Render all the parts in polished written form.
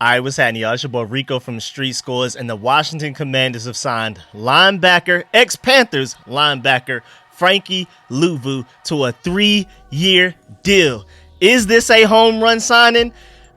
Alright, what's happening, y'all? It's your boy Rico from RicoScores, and the Washington Commanders have signed linebacker, ex-Panthers linebacker Frankie Luvu to a 3-year deal. Is this a home run signing?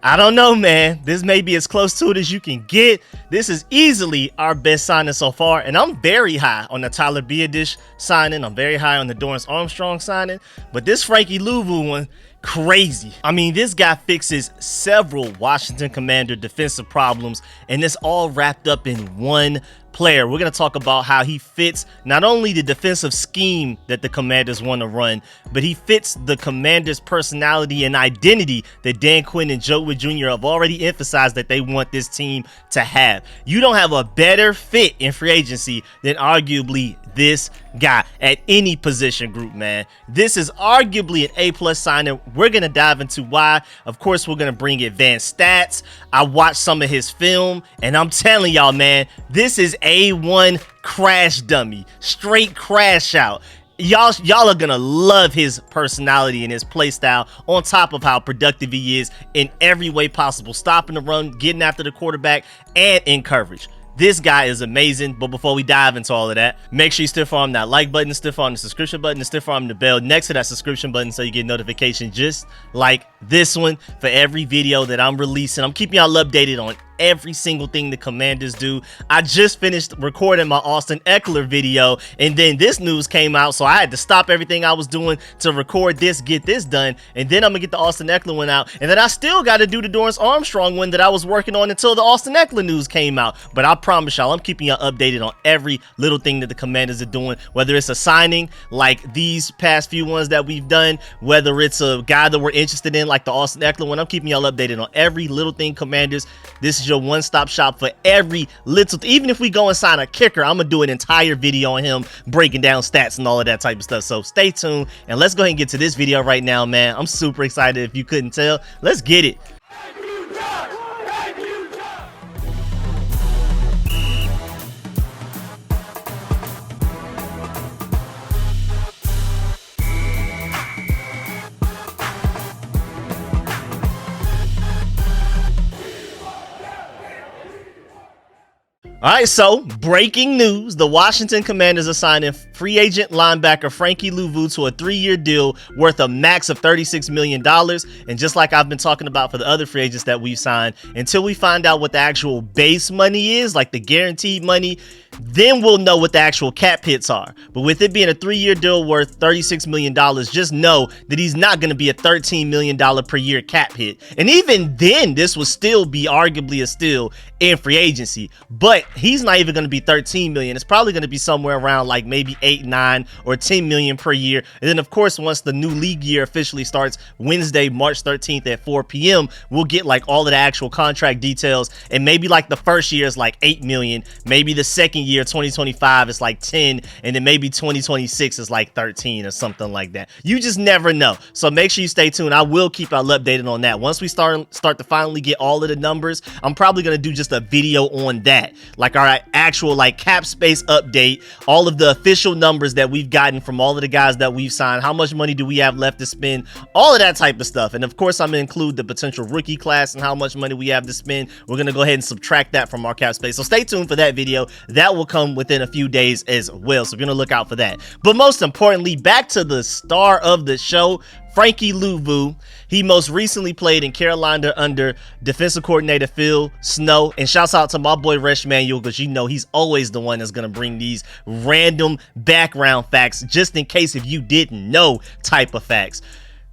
I don't know, man. This may be as close to it as you can get. This is easily our best signing so far, and I'm very high on the Tyler Biadasz signing. I'm very high on the Dorrance Armstrong signing, but this Frankie Luvu one, crazy. I mean, this guy fixes several Washington Commander defensive problems, and it's all wrapped up in one player. We're going to talk about how he fits not only the defensive scheme that the Commanders want to run, but he fits the Commanders' personality and identity that Dan Quinn and Joe Wood Jr. have already emphasized that they want this team to have. You don't have a better fit in free agency than arguably this guy at any position group, man. This is arguably an A+ signing. We're going to dive into why. Of course, we're going to bring advanced stats. I watched some of his film, and I'm telling y'all, man, this is A1 crash dummy. Straight crash out. Y'all are gonna love his personality and his play style, on top of how productive he is in every way possible, stopping the run, getting after the quarterback, and in coverage. This guy is amazing. But before we dive into all of that, make sure you stiff arm that like button, stiff arm the subscription button, and stiff arm the bell next to that subscription button so you get notification just like this one for every video that I'm releasing. I'm keeping y'all updated on every single thing the Commanders do. I just finished recording my Austin Ekeler video, and then this news came out, so I had to stop everything I was doing to record this, get this done, and then I'm gonna get the Austin Ekeler one out, and then I still got to do the Dorrance Armstrong one that I was working on until the Austin Ekeler news came out. But I promise y'all, I'm keeping y'all updated on every little thing that the Commanders are doing, whether it's a signing like these past few ones that we've done, whether it's a guy that we're interested in like the Austin Ekeler one. I'm keeping y'all updated on every little thing Commanders. This is your one-stop shop for every little even if we go and sign a kicker, I'm gonna do an entire video on him breaking down stats and all of that type of stuff. So stay tuned, and let's go ahead and get to this video right now, man. I'm super excited. If you couldn't tell, let's get it. All right, so breaking news. The Washington Commanders are signing free agent linebacker Frankie Luvu to a 3-year deal worth a max of $36 million. And just like I've been talking about for the other free agents that we've signed, until we find out what the actual base money is, like the guaranteed money, then we'll know what the actual cap hits are. But with it being a 3-year deal worth $36 million, just know that he's not going to be a $13 million per year cap hit. And even then, this will still be arguably a steal in free agency. But he's not even going to be $13 million. It's probably going to be somewhere around like maybe 8, 9, or $10 million per year. And then, of course, once the new league year officially starts Wednesday, March 13th at 4 p.m., we'll get like all of the actual contract details. And maybe like the first year is like 8 million. Maybe the second year, 2025, is like 10, and then maybe 2026 is like 13 or something like that. You just never know. So make sure you stay tuned. I will keep y'all updated on that. Once we start to finally get all of the numbers, I'm probably going to do just a video on that, like our actual like cap space update, all of the official numbers that we've gotten from all of the guys that we've signed, how much money do we have left to spend, all of that type of stuff. And of course, I'm gonna include the potential rookie class and how much money we have to spend. We're gonna go ahead and subtract that from our cap space. So stay tuned for that video. That will come within a few days as well, so we're gonna look out for that. But most importantly, back to the star of the show, Frankie Luvu. He most recently played in Carolina under defensive coordinator Phil Snow. And shouts out to my boy Resh Manuel, because you know he's always the one that's going to bring these random background facts, just in case if you didn't know type of facts.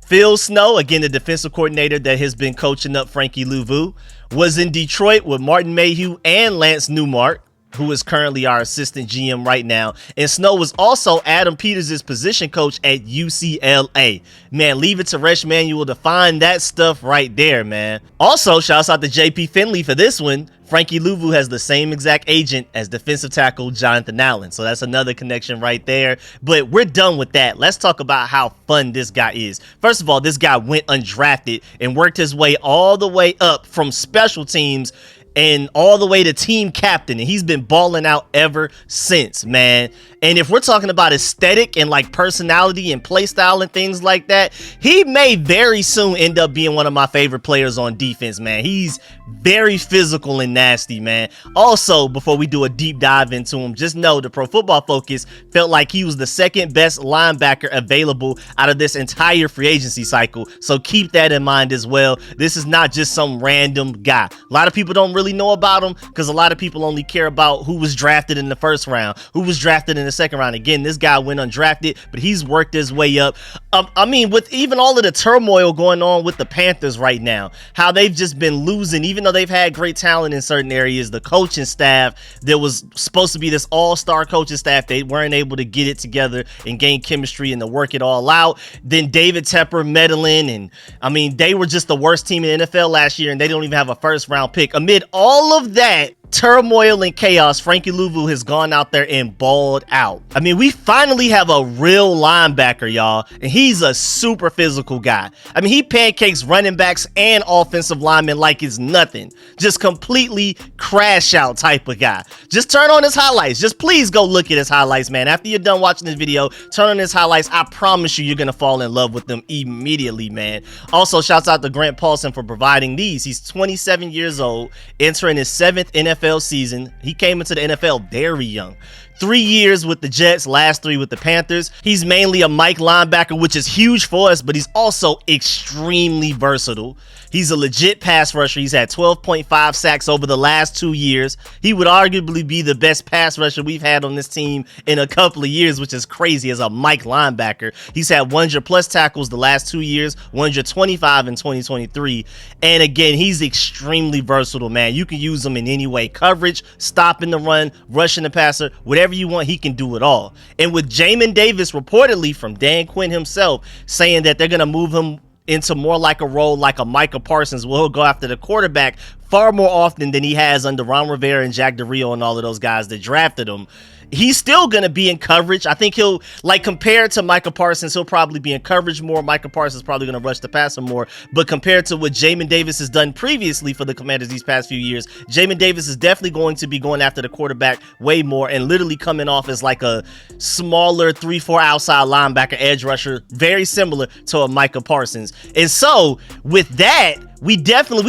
Phil Snow, again, the defensive coordinator that has been coaching up Frankie Luvu, was in Detroit with Martin Mayhew and Lance Newmark, who is currently our assistant GM right now. And Snow was also Adam Peters' position coach at UCLA. Man, leave it to Resh Manuel to find that stuff right there, man. Also, shouts out to JP Finley for this one. Frankie Luvu has the same exact agent as defensive tackle Jonathan Allen. So that's another connection right there. But we're done with that. Let's talk about how fun this guy is. First of all, this guy went undrafted and worked his way all the way up from special teams and all the way to team captain, and he's been balling out ever since, man. And if we're talking about aesthetic and like personality and play style and things like that, he may very soon end up being one of my favorite players on defense, man. He's very physical and nasty, man. Also, before we do a deep dive into him, just know the Pro Football Focus felt like he was the second best linebacker available out of this entire free agency cycle. So keep that in mind as well. This is not just some random guy. A lot of people don't really know about him because a lot of people only care about who was drafted in the first round, who was drafted in the second round. Again, this guy went undrafted, but he's worked his way up. I mean, with even all of the turmoil going on with the Panthers right now, how they've just been losing, even though they've had great talent in certain areas, the coaching staff, there was supposed to be this all-star coaching staff, they weren't able to get it together and gain chemistry and to work it all out. Then David Tepper meddling, and I mean, they were just the worst team in the NFL last year, and they don't even have a first-round pick. Amid all of that turmoil and chaos, Frankie Luvu has gone out there and balled out. I mean, we finally have a real linebacker, y'all, and he's a super physical guy. I mean, he pancakes running backs and offensive linemen like it's nothing. Just completely crash out type of guy. Just turn on his highlights. Just please go look at his highlights, man. After you're done watching this video, turn on his highlights. I promise you're gonna fall in love with them immediately, man. Also, shouts out to Grant Paulson for providing these. He's 27 years old, entering his 7th NFL season. He came into the NFL very young. 3 years with the Jets, last 3 with the Panthers. He's mainly a Mike linebacker, which is huge for us, but he's also extremely versatile. He's a legit pass rusher. He's had 12.5 sacks over the last 2 years. He would arguably be the best pass rusher we've had on this team in a couple of years, which is crazy as a Mike linebacker. He's had 100 plus tackles the last 2 years, 125 in 2023. And again, he's extremely versatile, man. You can use him in any way. Coverage, stopping the run, rushing the passer, whatever you want, he can do it all. And with Jamin Davis reportedly from Dan Quinn himself saying that they're going to move him into more like a role like a Micah Parsons, where he'll go after the quarterback far more often than he has under Ron Rivera and Jack Del Rio and all of those guys that drafted him. He's still going to be in coverage. I think he'll, like, compared to Micah Parsons, he'll probably be in coverage more. Micah Parsons is probably going to rush the passer more. But compared to what Jamin Davis has done previously for the Commanders these past few years, Jamin Davis is definitely going to be going after the quarterback way more and literally coming off as like a smaller 3-4 outside linebacker edge rusher, very similar to a Micah Parsons. And so with that, we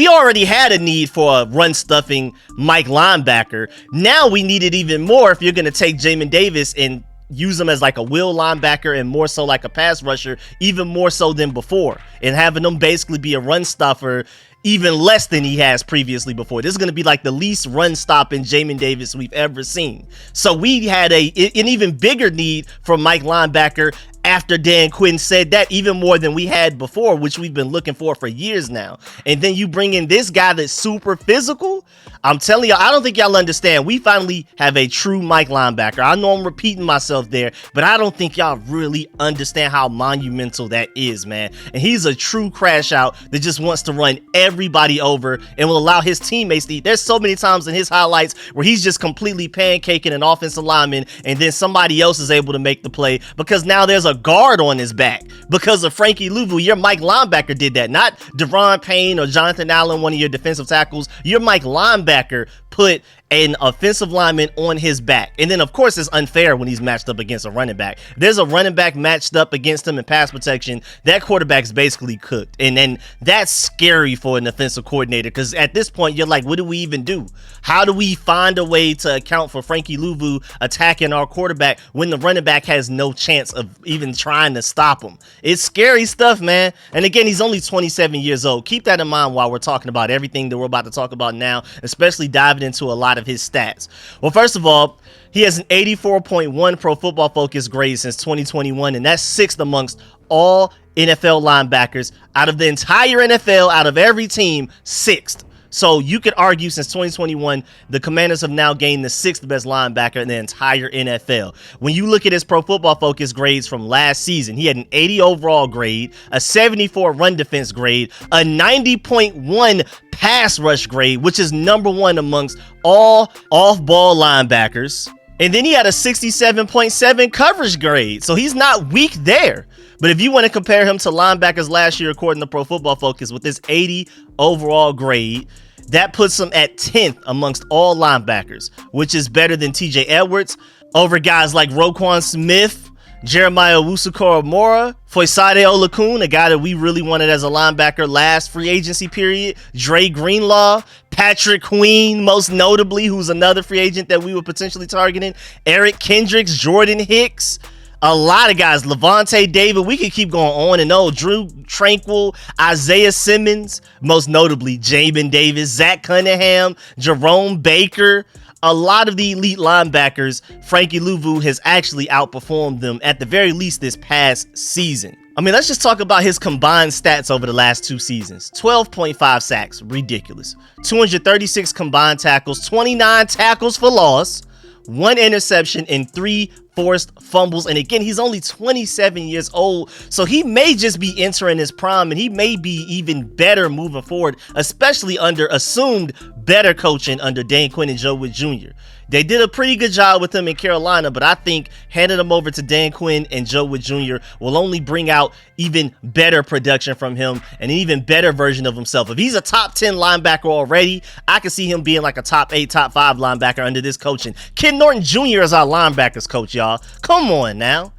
already had a need for a run-stuffing Mike linebacker. Now we need it even more if you're going to take Jamin Davis and use him as like a will linebacker and more so like a pass rusher, even more so than before, and having him basically be a run stuffer even less than he has previously before. This is going to be like the least run stop in Jamin Davis we've ever seen. So we had an even bigger need for Mike linebacker after Dan Quinn said that, even more than we had before, which we've been looking for years now. And then you bring in this guy that's super physical. I'm telling you, I don't think y'all understand. We finally have a true Mike linebacker. I know I'm repeating myself there, but I don't think y'all really understand how monumental that is, man. And he's a true crash out that just wants to run everybody over and will allow his teammates to eat. There's so many times in his highlights where he's just completely pancaking an offensive lineman, and then somebody else is able to make the play because now there's a guard on his back because of Frankie Luvu. Your Mike linebacker did that, not Deron Payne or Jonathan Allen, one of your defensive tackles. Your Mike linebacker put an offensive lineman on his back. And then of course it's unfair when he's matched up against a running back. There's a running back matched up against him in pass protection, that quarterback's basically cooked. And then that's scary for an offensive coordinator, because at this point you're like, what do we even do? How do we find a way to account for Frankie Luvu attacking our quarterback when the running back has no chance of even trying to stop him? It's scary stuff, man. And again, he's only 27 years old. Keep that in mind while we're talking about everything that we're about to talk about now, especially diving into a lot of his stats. Well, first of all, he has an 84.1 Pro Football Focus grade since 2021, and that's 6th amongst all NFL linebackers. Out of the entire NFL, out of every team, 6th. So you could argue since 2021, the Commanders have now gained the 6th best linebacker in the entire NFL. When you look at his Pro Football Focus grades from last season, he had an 80 overall grade, a 74 run defense grade, a 90.1 pass rush grade, which is #1 amongst all off-ball linebackers. And then he had a 67.7 coverage grade. So he's not weak there. But if you want to compare him to linebackers last year, according to Pro Football Focus, with this 80 overall grade, that puts him at 10th amongst all linebackers, which is better than TJ Edwards, over guys like Roquan Smith, Jeremiah Owusu-Koramoah, Foyesade Olakun, a guy that we really wanted as a linebacker last free agency period, Dre Greenlaw, Patrick Quinn, most notably, who's another free agent that we were potentially targeting, Eric Kendricks, Jordan Hicks, a lot of guys, Levante David, we could keep going on and on, Drew Tranquil, Isaiah Simmons, most notably, Jamin Davis, Zach Cunningham, Jerome Baker. A lot of the elite linebackers, Frankie Luvu has actually outperformed them at the very least this past season. I mean, let's just talk about his combined stats over the last 2 seasons. 12.5 sacks, ridiculous. 236 combined tackles, 29 tackles for loss, 1 interception, and 3 forced fumbles. And again, he's only 27 years old, so he may just be entering his prime, and he may be even better moving forward, especially under assumed better coaching under Dan Quinn and Joe Wood Jr. They did a pretty good job with him in Carolina, but I think handing him over to Dan Quinn and Joe Wood Jr. will only bring out even better production from him and an even better version of himself. If he's a top 10 linebacker already, I can see him being like a top 8, top 5 linebacker under this coaching. Ken Norton Jr. is our linebackers coach, y'all. Come on now.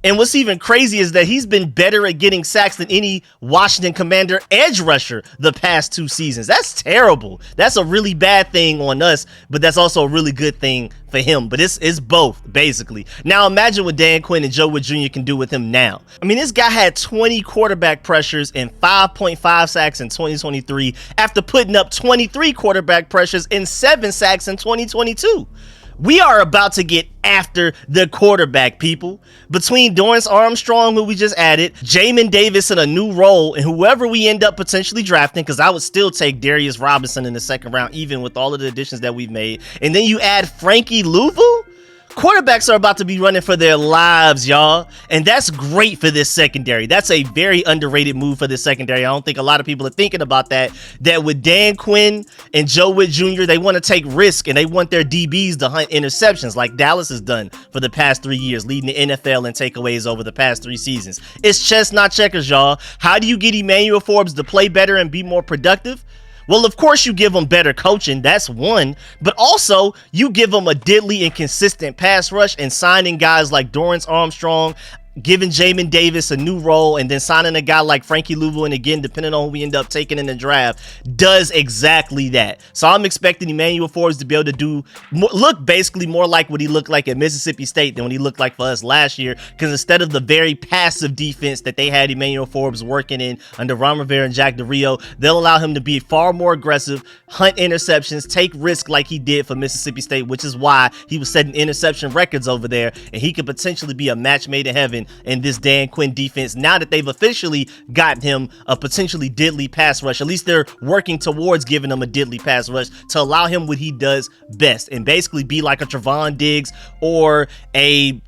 And what's even crazy is that he's been better at getting sacks than any Washington Commander edge rusher the past 2 seasons. That's terrible. That's a really bad thing on us, but that's also a really good thing for him. But it's both, basically. Now imagine what Dan Quinn and Joe Wood Jr. can do with him now. I mean, this guy had 20 quarterback pressures and 5.5 sacks in 2023 after putting up 23 quarterback pressures and 7 sacks in 2022. We are about to get after the quarterback, people. Between Dorrance Armstrong, who we just added, Jamin Davis in a new role, and whoever we end up potentially drafting, because I would still take Darius Robinson in the 2nd round, even with all of the additions that we've made. And then you add Frankie Luvu. Quarterbacks are about to be running for their lives, y'all. And that's great for this secondary. That's a very underrated move for this secondary. I don't think a lot of people are thinking about that. That with Dan Quinn and Joe Wood Jr., they want to take risk and they want their DBs to hunt interceptions like Dallas has done for the past 3 years, leading the NFL in takeaways over the past 3 seasons. It's chess, not checkers, y'all. How do you get Emmanuel Forbes to play better and be more productive? Well, of course you give him better coaching, that's one, but also you give him a deadly and consistent pass rush, and signing guys like Dorrance Armstrong, giving Jamin Davis a new role, and then signing a guy like Frankie Luvu, and again, depending on who we end up taking in the draft, does exactly that. So I'm expecting Emmanuel Forbes to be able to look basically more like what he looked like at Mississippi State than what he looked like for us last year, because instead of the very passive defense that they had Emmanuel Forbes working in under Ron Rivera and Jack Del Rio, they'll allow him to be far more aggressive, hunt interceptions, take risk like he did for Mississippi State, which is why he was setting interception records over there, and he could potentially be a match made in heaven in this Dan Quinn defense now that they've officially gotten him a potentially deadly pass rush. At least they're working towards giving him a deadly pass rush to allow him what he does best and basically be like a Trevon Diggs or a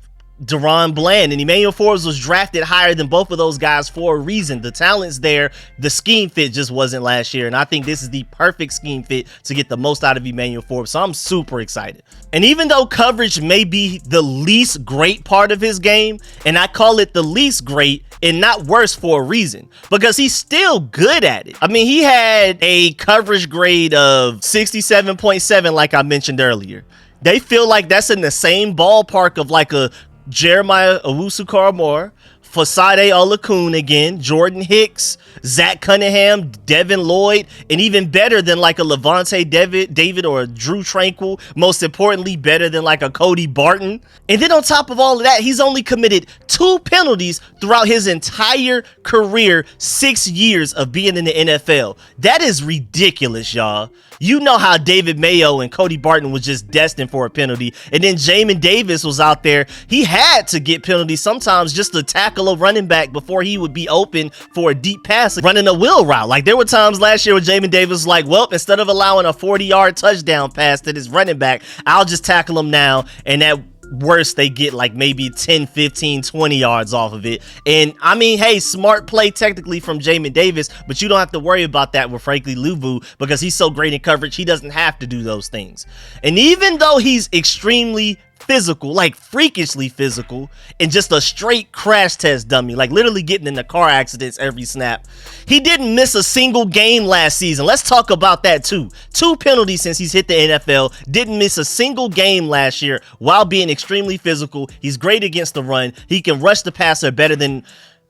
Deron Bland. And Emmanuel Forbes was drafted higher than both of those guys for a reason. The talent's there, the scheme fit just wasn't last year, and I think this is the perfect scheme fit to get the most out of Emmanuel Forbes, so I'm super excited. And even though coverage may be the least great part of his game, and I call it the least great and not worse for a reason, because he's still good at it. I mean, he had a coverage grade of 67.7 like I mentioned earlier. They feel like that's in the same ballpark of like a Jeremiah Owusu-Koramoah, Foyesade Olakun again, Jordan Hicks, Zach Cunningham, Devin Lloyd, and even better than like a Levante David or a Drew Tranquil. Most importantly, better than like a Cody Barton. And then on top of all of that, he's only committed 2 penalties throughout his entire career, 6 years of being in the NFL. That is ridiculous, y'all. You know how David Mayo and Cody Barton was just destined for a penalty. And then Jamin Davis was out there. He had to get penalties sometimes just to tackle a running back before he would be open for a deep pass, running a wheel route. Like, there were times last year where Jamin Davis was like, well, instead of allowing a 40-yard touchdown pass to this running back, I'll just tackle him now. And at worst, they get like maybe 10, 15, 20 yards off of it. And I mean, hey, smart play technically from Jamin Davis, but you don't have to worry about that with Frankie Luvu because he's so great in coverage. He doesn't have to do those things. And even though he's extremely physical, like freakishly physical, and just a straight crash test dummy, like literally getting into car accidents every snap, he didn't miss a single game last season. Let's talk about that too. 2 penalties since he's hit the NFL. Didn't miss a single game last year while being extremely physical. He's great against the run. He can rush the passer better than,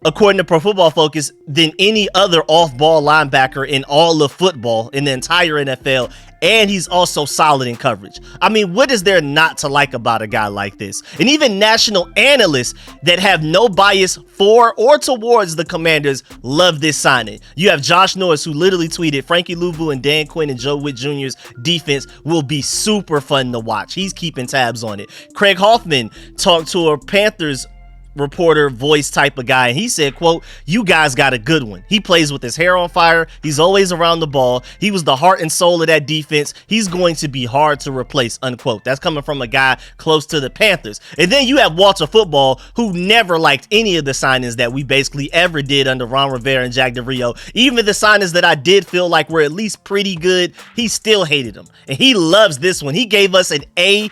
according to Pro Football Focus, than any other off-ball linebacker in all of football in the entire NFL. And he's also solid in coverage. I mean, what is there not to like about a guy like this? And even national analysts that have no bias for or towards the Commanders love this signing. You have Josh Norris, who literally tweeted, Frankie Luvu and Dan Quinn and Joe Witt Jr.'s defense will be super fun to watch. He's keeping tabs on it. Craig Hoffman talked to a Panthers reporter voice type of guy, and he said, quote, you guys got a good one. He plays with his hair on fire. He's always around the ball. He was the heart and soul of that defense. He's going to be hard to replace, unquote. That's coming from a guy close to the Panthers. And then you have Walter Football, who never liked any of the signings that we basically ever did under Ron Rivera and Jack Del Rio. Even the signings that I did feel like were at least pretty good, he still hated them. And he loves this one. He gave us an A-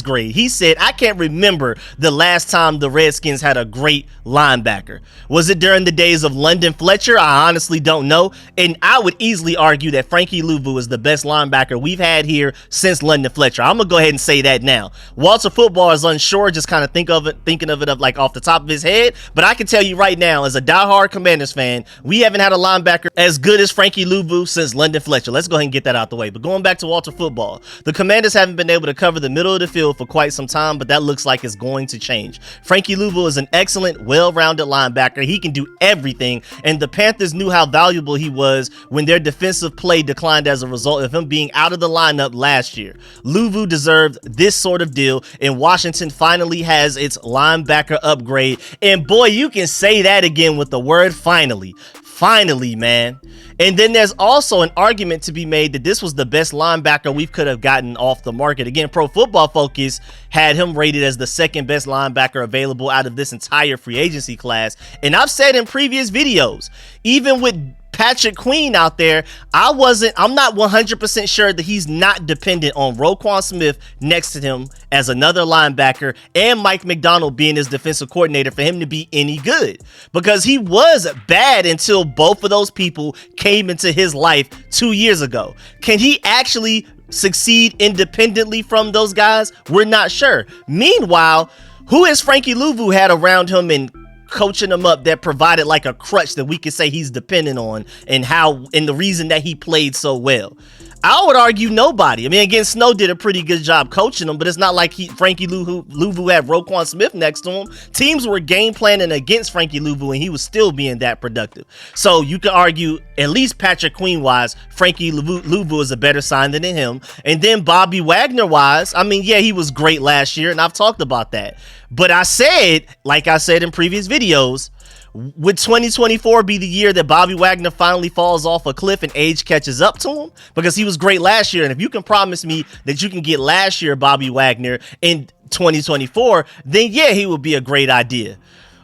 grade. He said, I can't remember the last time the Redskins had a great linebacker. Was it during the days of London Fletcher? I honestly don't know. And I would easily argue that Frankie Luvu is the best linebacker we've had here since London Fletcher. I'm gonna go ahead and say that now. Walter Football is unsure, just kind of thinking of it like off the top of his head. But I can tell you right now, as a diehard Commanders fan, we haven't had a linebacker as good as Frankie Luvu since London Fletcher. Let's go ahead and get that out the way. But going back to Walter Football, the Commanders haven't been able to cover the middle of the field for quite some time, but that looks like it's going to change. Frankie Luvu is an excellent, well-rounded linebacker. He can do everything, and the Panthers knew how valuable he was when their defensive play declined as a result of him being out of the lineup last year. Luvu deserved this sort of deal, and Washington finally has its linebacker upgrade. And boy, you can say that again with the word finally. Finally, man. And then there's also an argument to be made that this was the best linebacker we could have gotten off the market. Again, Pro Football Focus had him rated as the second best linebacker available out of this entire free agency class. And I've said in previous videos, even with Patrick Quinn out there, I'm not 100% sure that he's not dependent on Roquan Smith next to him as another linebacker and Mike McDonald being his defensive coordinator for him to be any good, because he was bad until both of those people came into his life 2 years ago. Can he actually succeed independently from those guys? We're not sure. Meanwhile, who has Frankie Luvu had around him and coaching him up that provided like a crutch that we could say he's dependent on, and the reason that he played so well? I would argue nobody. I mean, again, Snow did a pretty good job coaching him, but it's not like Frankie Luvu had Roquan Smith next to him. Teams were game planning against Frankie Luvu, and he was still being that productive. So you could argue, at least Patrick Queen-wise, Frankie Luvu is a better sign than him. And then Bobby Wagner-wise, I mean, yeah, he was great last year, and I've talked about that. But I said, like I said in previous videos, would 2024 be the year that Bobby Wagner finally falls off a cliff and age catches up to him? Because he was great last year, and if you can promise me that you can get last year Bobby Wagner in 2024, then yeah, he would be a great idea.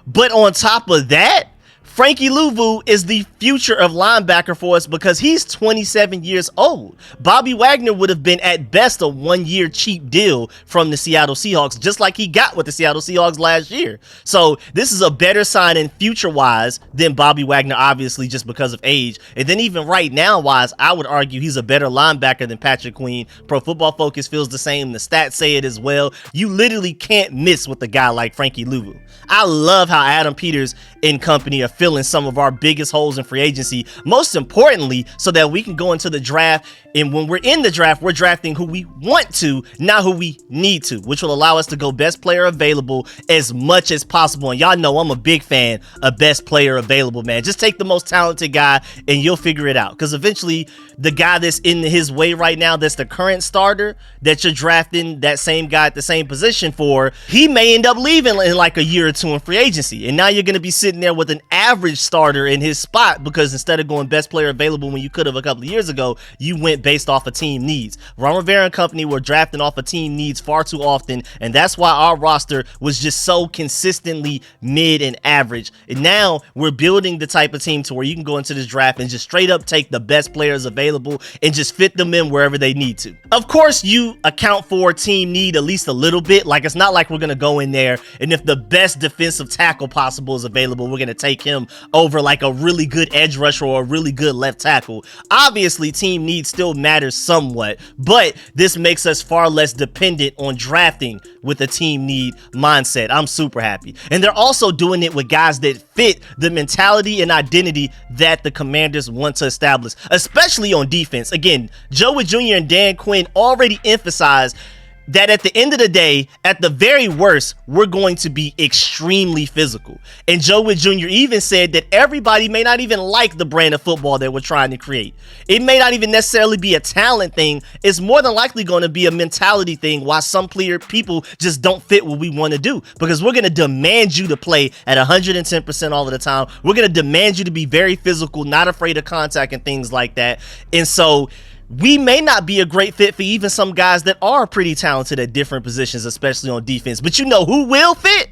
But on top of that, Frankie Luvu is the future of linebacker for us because he's 27 years old. Bobby Wagner would have been at best a 1-year cheap deal from the Seattle Seahawks, just like he got with the Seattle Seahawks last year. So this is a better signing future-wise than Bobby Wagner, obviously, just because of age. And then even right now-wise, I would argue he's a better linebacker than Patrick Queen. Pro Football Focus feels the same. The stats say it as well. You literally can't miss with a guy like Frankie Luvu. I love how Adam Peters and company are filling some of our biggest holes in free agency. Most importantly, so that we can go into the draft, and when we're in the draft, we're drafting who we want to, not who we need to, which will allow us to go best player available as much as possible. And y'all know I'm a big fan of best player available, man. Just take the most talented guy and you'll figure it out. Because eventually the guy that's in his way right now, that's the current starter that you're drafting that same guy at the same position for, he may end up leaving in like a year or two in free agency. And now you're going to be sitting there with an average starter in his spot, because instead of going best player available when you could have a couple of years ago, you went based off of team needs. Ron Rivera and company were drafting off of team needs far too often, and that's why our roster was just so consistently mid and average. And now we're building the type of team to where you can go into this draft and just straight up take the best players available and just fit them in wherever they need to. Of course, you account for team need at least a little bit. Like, it's not like we're going to go in there and if the best defensive tackle possible is available, we're going to take him over like a really good edge rusher or a really good left tackle. Obviously, team need still matters somewhat, but this makes us far less dependent on drafting with a team need mindset. I'm super happy. And they're also doing it with guys that fit the mentality and identity that the Commanders want to establish, especially on defense. Again, Joe Wood Jr. and Dan Quinn already emphasized that at the end of the day, at the very worst, we're going to be extremely physical. And Joe Wood Jr. even said that everybody may not even like the brand of football that we're trying to create. It may not even necessarily be a talent thing. It's more than likely going to be a mentality thing, why some people just don't fit what we want to do. Because we're going to demand you to play at 110% all of the time. We're going to demand you to be very physical, not afraid of contact and things like that. And so we may not be a great fit for even some guys that are pretty talented at different positions, especially on defense. But you know who will fit?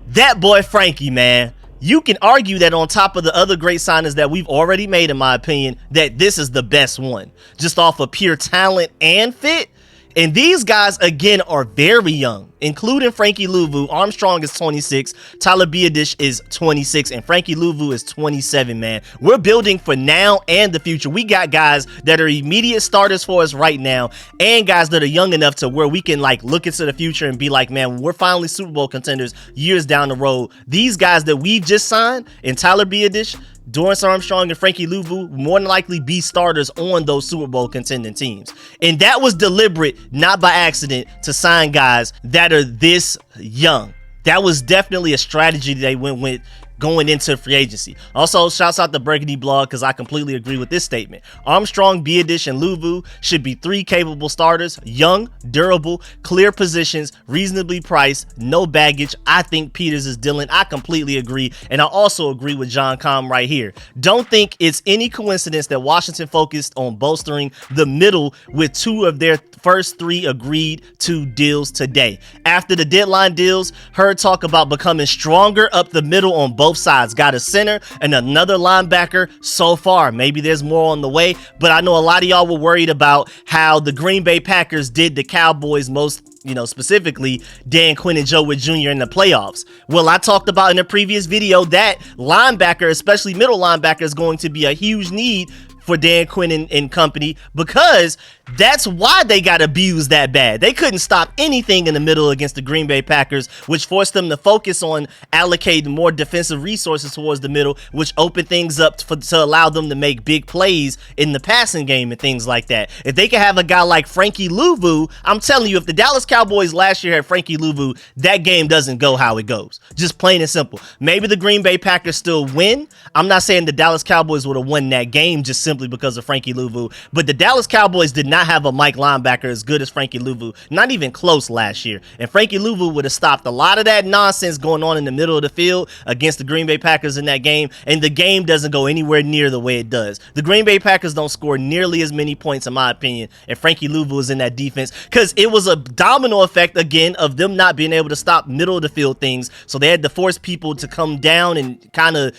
That boy Frankie, man. You can argue that on top of the other great signings that we've already made, in my opinion, that this is the best one, just off of pure talent and fit. And these guys, again, are very young, including Frankie Luvu. Armstrong is 26, Tyler Biadasz is 26, and Frankie Luvu is 27, man. We're building for now and the future. We got guys that are immediate starters for us right now, and guys that are young enough to where we can like look into the future and be like, man, when we're finally Super Bowl contenders years down the road, these guys that we've just signed, and Tyler Biadasz, Dorrance Armstrong, and Frankie Luvu, more than likely be starters on those Super Bowl contending teams. And that was deliberate, not by accident, to sign guys that are this young. That was definitely a strategy they went with going into free agency. Also, shouts out to Burgundy Blog, because I completely agree with this statement. Armstrong, Biadasz, and Luvu should be three capable starters, young, durable, clear positions, reasonably priced, no baggage. I think Peters is Dylan. I completely agree, and I also agree with John Com right here. Don't think it's any coincidence that Washington focused on bolstering the middle with two of their first three agreed to deals today. After the deadline deals, heard talk about becoming stronger up the middle on both sides. Got a center and another linebacker so far. Maybe there's more on the way, but I know a lot of y'all were worried about how the Green Bay Packers did the Cowboys, most specifically Dan Quinn and Joe Wood Jr. in the playoffs. Well, I talked about in a previous video that linebacker, especially middle linebacker, is going to be a huge need for Dan Quinn and company, because that's why they got abused that bad. They couldn't stop anything in the middle against the Green Bay Packers, which forced them to focus on allocating more defensive resources towards the middle, which opened things up to allow them to make big plays in the passing game and things like that. If they could have a guy like Frankie Luvu, I'm telling you, if the Dallas Cowboys last year had Frankie Luvu, that game doesn't go how it goes. Just plain and simple. Maybe the Green Bay Packers still win. I'm not saying the Dallas Cowboys would have won that game just simply because of Frankie Luvu, but the Dallas Cowboys did not have a Mike linebacker as good as Frankie Luvu, not even close last year. And Frankie Luvu would have stopped a lot of that nonsense going on in the middle of the field against the Green Bay Packers in that game, and the game doesn't go anywhere near the way it does. The Green Bay Packers don't score nearly as many points, in my opinion, and Frankie Luvu is in that defense, because it was a domino effect, again, of them not being able to stop middle of the field things, so they had to force people to come down and kind of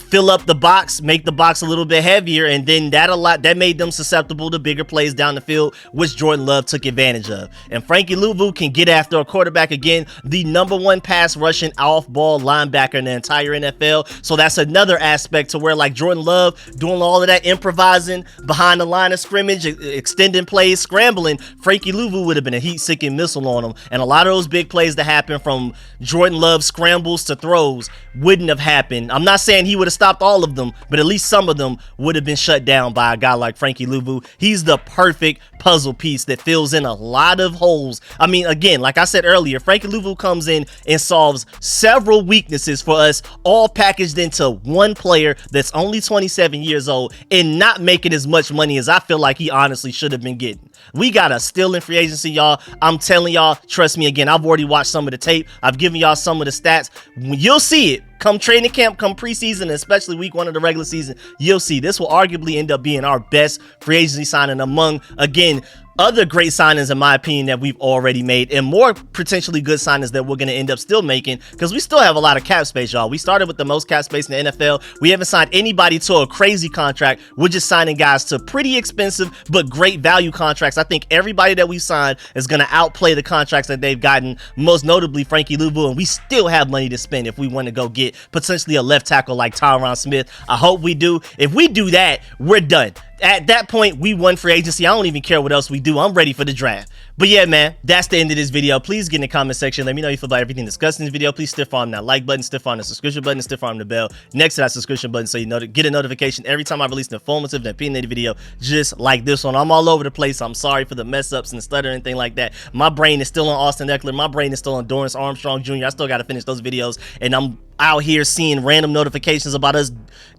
fill up the box, make the box a little bit heavier, and then that made them susceptible to bigger plays down the field, which Jordan Love took advantage of. And Frankie Luvu can get after a quarterback again, the #1 pass rushing off-ball linebacker in the entire NFL. So that's another aspect to where, like, Jordan Love doing all of that improvising behind the line of scrimmage, extending plays, scrambling, Frankie Luvu would have been a heat-seeking missile on him. And a lot of those big plays that happen from Jordan Love scrambles to throws wouldn't have happened. I'm not saying he would have stopped all of them, but at least some of them would have been shut down by a guy like Frankie Luvu. He's the perfect puzzle piece that fills in a lot of holes. I mean, again, like I said earlier, Frankie Luvu comes in and solves several weaknesses for us, all packaged into one player that's only 27 years old and not making as much money as I feel like he honestly should have been getting. We got a steal in free agency, y'all. I'm telling y'all, trust me, again, I've already watched some of the tape. I've given y'all some of the stats. You'll see it. Come training camp, come preseason, especially week 1 of the regular season, you'll see this will arguably end up being our best free agency signing among, again, other great signings in my opinion that we've already made, and more potentially good signings that we're going to end up still making, because we still have a lot of cap space, y'all. We started with the most cap space in the NFL. We haven't signed anybody to a crazy contract. We're just signing guys to pretty expensive but great value contracts. I think everybody that we've signed is going to outplay the contracts that they've gotten, most notably Frankie Luvu, and we still have money to spend if we want to go get potentially a left tackle like Tyron Smith. I hope we do. If we do that, we're done. At that point, we won free agency. I don't even care what else we do. I'm ready for the draft. But yeah, man, that's the end of this video. Please get in the comment section. Let me know how you feel about everything discussed in this video. Please stiff arm that like button, stiff arm the subscription button, stiff arm the bell next to that subscription button so you know to get a notification every time I release an informative and opinionated video just like this one. I'm all over the place. I'm sorry for the mess ups and stutter and anything like that. My brain is still on Austin Eckler. My brain is still on Dorrance Armstrong Jr. I still got to finish those videos, and I'm out here seeing random notifications about us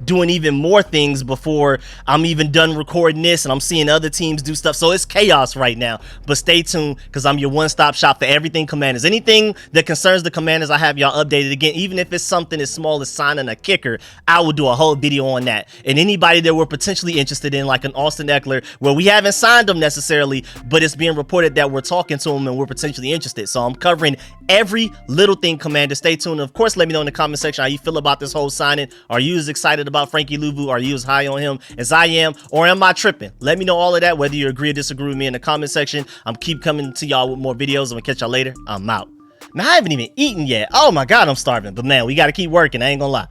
doing even more things before I'm even done recording this, and I'm seeing other teams do stuff, so it's chaos right now. But stay tuned, because I'm your one-stop shop for everything Commanders. Anything that concerns the Commanders, I have y'all updated again. Even if it's something as small as signing a kicker, I will do a whole video on that. And anybody that we're potentially interested in, like an Austin Eckler, where we haven't signed him necessarily, but it's being reported that we're talking to him and we're potentially interested. So I'm covering every little thing, Commander. Stay tuned. Of course, let me know in the comments section how you feel about this whole signing. Are you as excited about Frankie Luvu? Are you as high on him as I am? Or am I tripping? Let me know all of that, whether you agree or disagree with me in the comment section. I'm keep coming to y'all with more videos. I'm gonna catch y'all later. I'm out. Now, I haven't even eaten yet. Oh my God, I'm starving. But man, we gotta keep working. I ain't gonna lie.